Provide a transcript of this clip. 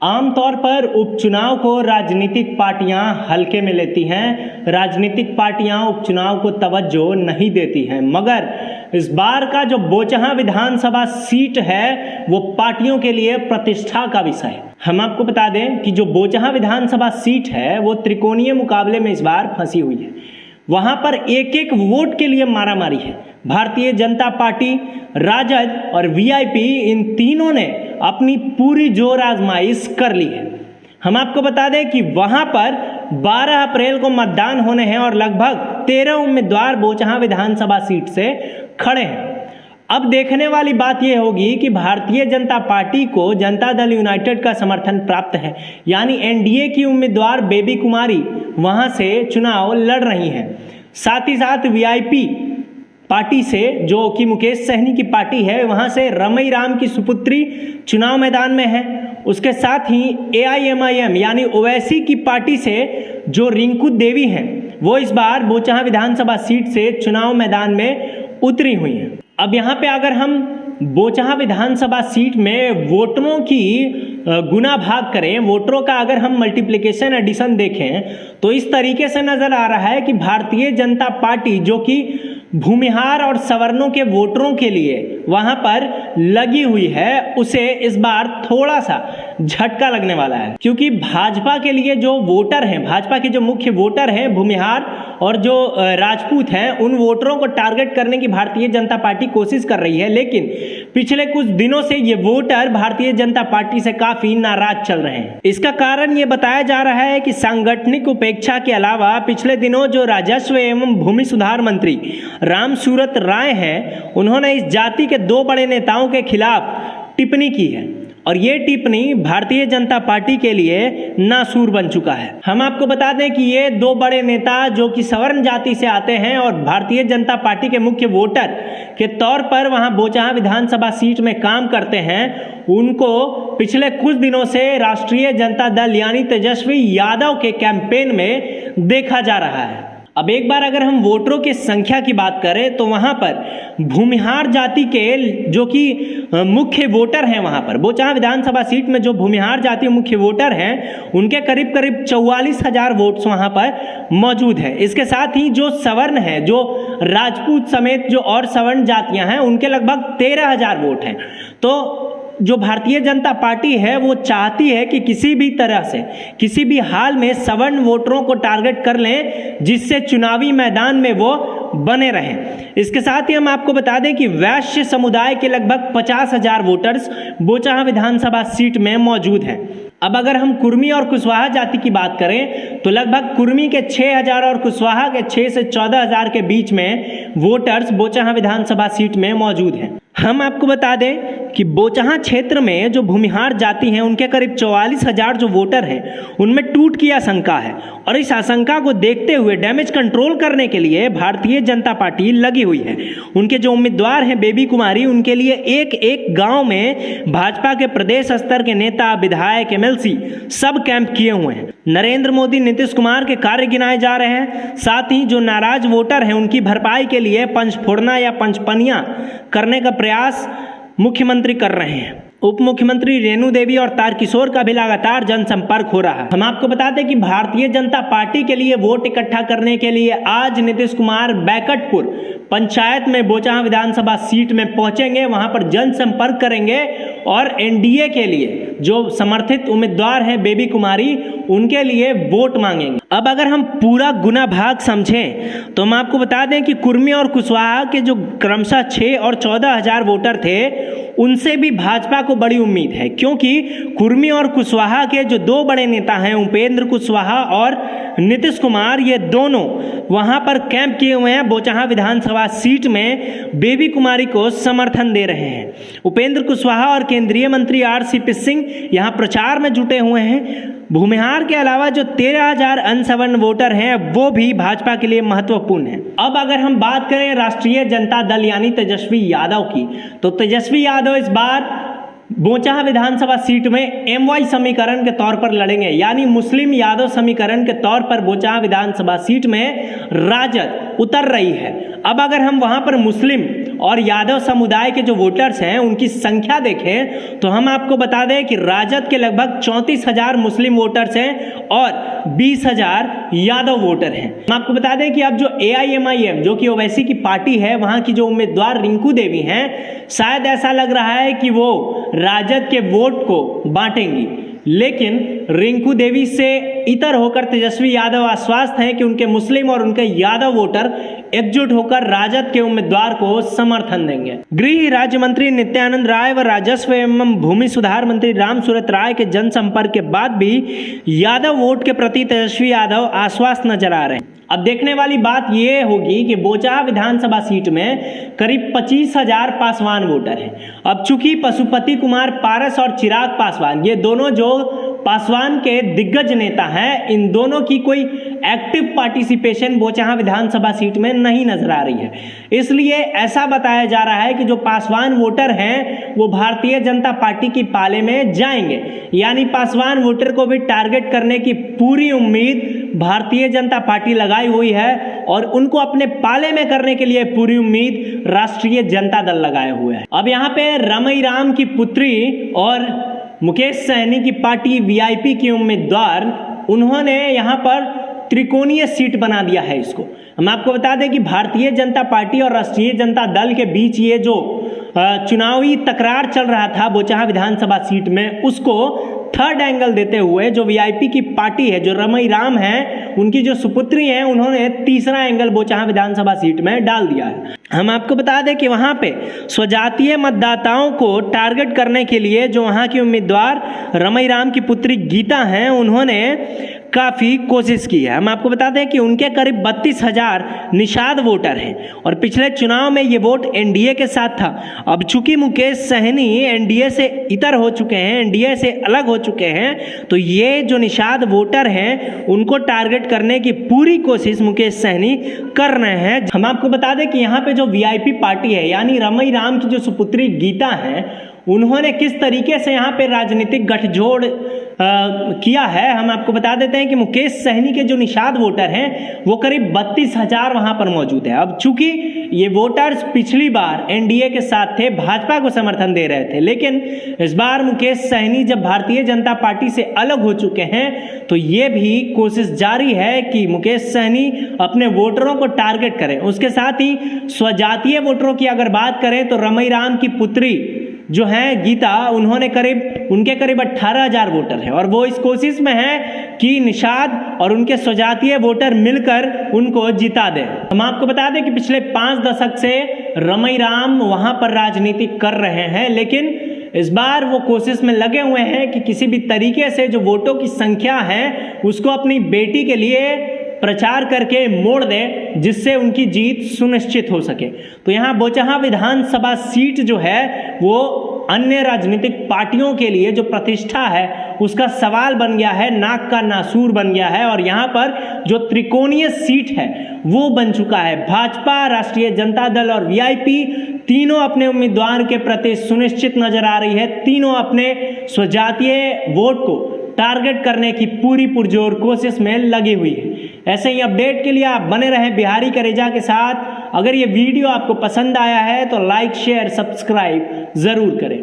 आमतौर पर उपचुनाव को राजनीतिक पार्टियां हल्के में लेती हैं, राजनीतिक पार्टियां उपचुनाव को तवज्जो नहीं देती हैं, मगर इस बार का जो बोचहां विधानसभा सीट है वो पार्टियों के लिए प्रतिष्ठा का विषय है। हम आपको बता दें कि जो बोचहां विधानसभा सीट है वो त्रिकोणीय मुकाबले में इस बार फंसी हुई है। वहां पर एक एक वोट के लिए मारामारी है। भारतीय जनता पार्टी, राजद और वीआईपी इन तीनों ने अपनी पूरी जोर आजमाइश कर ली है। हम आपको बता दें कि वहां पर 12 अप्रैल को मतदान होने हैं और लगभग 13 उम्मीदवार बोचहां विधानसभा सीट से खड़े हैं। अब देखने वाली बात यह होगी कि भारतीय जनता पार्टी को जनता दल यूनाइटेड का समर्थन प्राप्त है, यानी एनडीए की उम्मीदवार बेबी कुमारी वहां से चुनाव लड़ रही हैं। साथ ही साथ वीआईपी पार्टी से, जो कि मुकेश सहनी की पार्टी है, वहां से रमई राम की सुपुत्री चुनाव मैदान में है। उसके साथ ही एआईएमआईएम यानी ओवैसी की पार्टी से जो रिंकू देवी हैं वो इस बार बोचहां विधानसभा सीट से चुनाव मैदान में उतरी हुई हैं। अब यहाँ पे अगर हम बोचहां विधानसभा सीट में वोटरों की गुना भाग करें, वोटरों का अगर हम मल्टीप्लिकेशन एडिशन देखें तो इस तरीके से नजर आ रहा है कि भारतीय जनता पार्टी, जो कि भूमिहार और सवर्णों के वोटरों के लिए वहां पर लगी हुई है, उसे इस बार थोड़ा सा झटका लगने वाला है, क्योंकि भाजपा के लिए जो वोटर हैं, भाजपा के जो मुख्य वोटर हैं भूमिहार और जो राजपूत हैं, उन वोटरों को टारगेट करने की भारतीय जनता पार्टी कोशिश कर रही है। लेकिन पिछले कुछ दिनों से ये वोटर भारतीय जनता पार्टी से काफी नाराज चल रहे हैं। इसका कारण ये बताया जा रहा है कि सांगठनिक उपेक्षा के अलावा पिछले दिनों जो राजस्व एवं भूमि सुधार मंत्री राम सूरत राय हैं, उन्होंने इस जाति के 2 बड़े नेताओं के खिलाफ टिप्पणी की है और ये टिप्पणी भारतीय जनता पार्टी के लिए नासूर बन चुका है। हम आपको बता दें कि ये 2 बड़े नेता जो कि सवर्ण जाति से आते हैं और भारतीय जनता पार्टी के मुख्य वोटर के तौर पर वहां बोचहां विधानसभा सीट में काम करते हैं, उनको पिछले कुछ दिनों से राष्ट्रीय जनता दल यानी तेजस्वी यादव के कैंपेन में देखा जा रहा है। अब एक बार अगर हम वोटरों की संख्या की बात करें तो वहां पर भूमिहार जाति के जो कि मुख्य वोटर हैं, वहां पर बोचहां विधानसभा सीट में जो भूमिहार जाति मुख्य वोटर हैं, उनके करीब करीब 44,000 वोट्स वहां पर मौजूद है। इसके साथ ही जो सवर्ण है, जो राजपूत समेत जो और सवर्ण जातियां हैं, उनके लगभग 13,000 वोट हैं। तो जो भारतीय जनता पार्टी है वो चाहती है कि किसी भी तरह से, किसी भी हाल में सवर्ण वोटरों को टारगेट कर लें, जिससे चुनावी मैदान में वो बने रहें। इसके साथ ही हम आपको बता दें कि वैश्य समुदाय के लगभग 50,000 वोटर्स बोचहां विधानसभा सीट में मौजूद हैं। अब अगर हम कुर्मी और कुशवाहा जाति की बात करें तो लगभग कुर्मी के 6,000 और कुशवाहा के 6 से 14,000 के बीच में वोटर्स बोचहां विधानसभा सीट में मौजूद हैं। हम आपको बता दें कि बोचहां क्षेत्र में जो भूमिहार जाति हैं, उनके करीब 44,000 जो वोटर हैं, उनमें टूट की आशंका है और इस आशंका को देखते हुए डैमेज कंट्रोल करने के लिए भारतीय जनता पार्टी लगी हुई है। उनके जो उम्मीदवार हैं बेबी कुमारी, उनके लिए एक एक गांव में भाजपा के प्रदेश स्तर के नेता, विधायक, एमएलसी सब कैंप किए हुए हैं। नरेंद्र मोदी, नीतीश कुमार के कार्य गिनाए जा रहे हैं। साथ ही जो नाराज वोटर हैं उनकी भरपाई के लिए पंचफोड़ना या पंचपनिया करने का प्रयास मुख्यमंत्री कर रहे हैं। उप मुख्यमंत्री रेणु देवी और तारकिशोर का भी लगातार जनसंपर्क हो रहा है। हम आपको बता दें कि भारतीय जनता पार्टी के लिए वोट इकट्ठा करने के लिए आज नीतीश कुमार बैकटपुर पंचायत में बोचहां विधानसभा सीट में पहुंचेंगे, वहां पर जनसंपर्क करेंगे और एनडीए के लिए जो समर्थित उम्मीदवार हैं बेबी कुमारी, उनके लिए वोट मांगेंगे। अब अगर हम पूरा गुना भाग समझें तो हम आपको बता दें कि कुर्मी और कुशवाहा के जो क्रमशः 6 और 14,000 वोटर थे, उनसे भी भाजपा को बड़ी उम्मीद है, क्योंकि कुर्मी और कुशवाहा के जो 2 बड़े नेता हैं उपेंद्र कुशवाहा और नीतीश कुमार, ये दोनों वहां पर कैंप किए हुए हैं। बोचहां विधानसभा सीट में बेबी कुमारी को समर्थन दे रहे हैं। उपेंद्र कुशवाहा और केंद्रीय मंत्री आरसीपी सिंह यहां प्रचार में जुटे हुए हैं। भूमिहार के अलावा जो 13,000 अनसवर्ण वोटर हैं वो भी भाजपा के लिए महत्वपूर्ण है। अब अगर हम बात करें राष्ट्रीय जनता दल यानी तेजस्वी यादव की, तो तेजस्वी यादव इस बार बोचहां विधानसभा सीट में एमवाई समीकरण के तौर पर लड़ेंगे, यानी मुस्लिम यादव समीकरण के तौर पर बोचहां विधानसभा सीट में राजद उतर रही है। अब अगर हम वहां पर मुस्लिम और यादव समुदाय के जो वोटर्स हैं उनकी संख्या देखें तो हम आपको बता दें कि राजद के लगभग 34,000 मुस्लिम वोटर्स हैं और 20,000 यादव वोटर हैं। हम आपको बता दें कि अब जो AIMIM जो कि ओवैसी की पार्टी है, वहां की जो उम्मीदवार रिंकू देवी हैं, शायद ऐसा लग रहा है कि वो राजद के वोट को बांटेंगी, लेकिन रिंकू देवी से इतर होकर तेजस्वी यादव आश्वस्त हैं कि उनके मुस्लिम और उनके यादव वोटर एकजुट होकर राजद के उम्मीदवार को समर्थन देंगे। गृह राज्य मंत्री नित्यानंद राय व राजस्व एवं भूमि सुधार मंत्री रामसूरत राय के जनसंपर्क के बाद भी यादव वोट के प्रति तेजस्वी यादव आश्वस्त नजर आ रहे हैं। अब देखने वाली बात यह होगी कि बोचाहा विधानसभा सीट में करीब 25,000 पासवान वोटर हैं। अब चूंकि पशुपति कुमार पारस और चिराग पासवान, ये दोनों जो पासवान के दिग्गज नेता हैं, इन दोनों की कोई एक्टिव पार्टिसिपेशन बोचाहा विधानसभा सीट में नहीं नजर आ रही है। इसलिए ऐसा बताया जा रहा है कि जो पासवान वोटर हैं वो भारतीय जनता पार्टी की पाले में जाएंगे, यानी पासवान वोटर को भी टारगेट करने की पूरी उम्मीद भारतीय जनता पार्टी लगाई हुई है और उनको अपने पाले में करने के लिए पूरी उम्मीद राष्ट्रीय जनता दल लगाए हुए है। अब यहाँ पे रमई राम की पुत्री और मुकेश सहनी की पार्टी VIP की उम्मीदवार, उन्होंने यहाँ पर त्रिकोणीय सीट बना दिया है इसको। हम आपको बता दें कि भारतीय जनता पार्टी और राष्ट्रीय जनता दल के बीच ये जो चुनावी तकरार चल रहा था बोचाहा विधानसभा सीट में, उसको थर्ड एंगल देते हुए जो VIP की पार्टी है, जो रमई राम है, उनकी जो सुपुत्री हैं, उन्होंने तीसरा एंगल बोचाहा विधानसभा सीट में डाल दिया है। हम आपको बता दें कि वहां पे स्वजातीय मतदाताओं को टारगेट करने के लिए जो वहां की उम्मीदवार रमई राम की पुत्री गीता हैं, उन्होंने काफ़ी कोशिश की है। हम आपको बता दें कि उनके करीब 32,000 निषाद वोटर हैं और पिछले चुनाव में ये वोट NDA के साथ था। अब चूंकि मुकेश सहनी NDA से इतर हो चुके हैं, NDA से अलग हो चुके हैं, तो ये जो निषाद वोटर हैं उनको टारगेट करने की पूरी कोशिश मुकेश सहनी कर रहे हैं। हम आपको बता दें कि यहाँ पे जो VIP पार्टी है, यानी रमई राम की जो सुपुत्री गीता है, उन्होंने किस तरीके से यहाँ पे राजनीतिक गठजोड़ किया है, हम आपको बता देते हैं कि मुकेश सहनी के जो निषाद वोटर हैं वो करीब 32,000 वहां पर मौजूद है। अब चूंकि ये वोटर्स पिछली बार NDA के साथ थे, भाजपा को समर्थन दे रहे थे, लेकिन इस बार मुकेश सहनी जब भारतीय जनता पार्टी से अलग हो चुके हैं तो ये भी कोशिश जारी है कि मुकेश सहनी अपने वोटरों को टारगेट करें। उसके साथ ही स्वजातीय वोटरों की अगर बात करें तो रमई राम की पुत्री जो है गीता, उनके करीब 18,000 वोटर हैं और वो इस कोशिश में है कि निषाद और उनके स्वजातीय वोटर मिलकर उनको जिता दें। हम आपको बता दें कि पिछले 5 दशक से रमई राम वहां पर राजनीति कर रहे हैं, लेकिन इस बार वो कोशिश में लगे हुए हैं कि किसी भी तरीके से जो वोटों की संख्या है उसको अपनी बेटी के लिए प्रचार करके मोड़ दे, जिससे उनकी जीत सुनिश्चित हो सके। तो यहाँ बोचाहा विधानसभा सीट जो है वो अन्य राजनीतिक पार्टियों के लिए जो प्रतिष्ठा है उसका सवाल बन गया है, नाक का नासूर बन गया है और यहाँ पर जो त्रिकोणीय सीट है वो बन चुका है। भाजपा, राष्ट्रीय जनता दल और VIP तीनों अपने उम्मीदवार के प्रति सुनिश्चित नजर आ रही है, तीनों अपने स्वजातीय वोट को टारगेट करने की पूरी पुरजोर कोशिश में लगी हुई है। ऐसे ही अपडेट के लिए आप बने रहें बिहारी करेजा के साथ। अगर ये वीडियो आपको पसंद आया है तो लाइक, शेयर, सब्सक्राइब जरूर करें।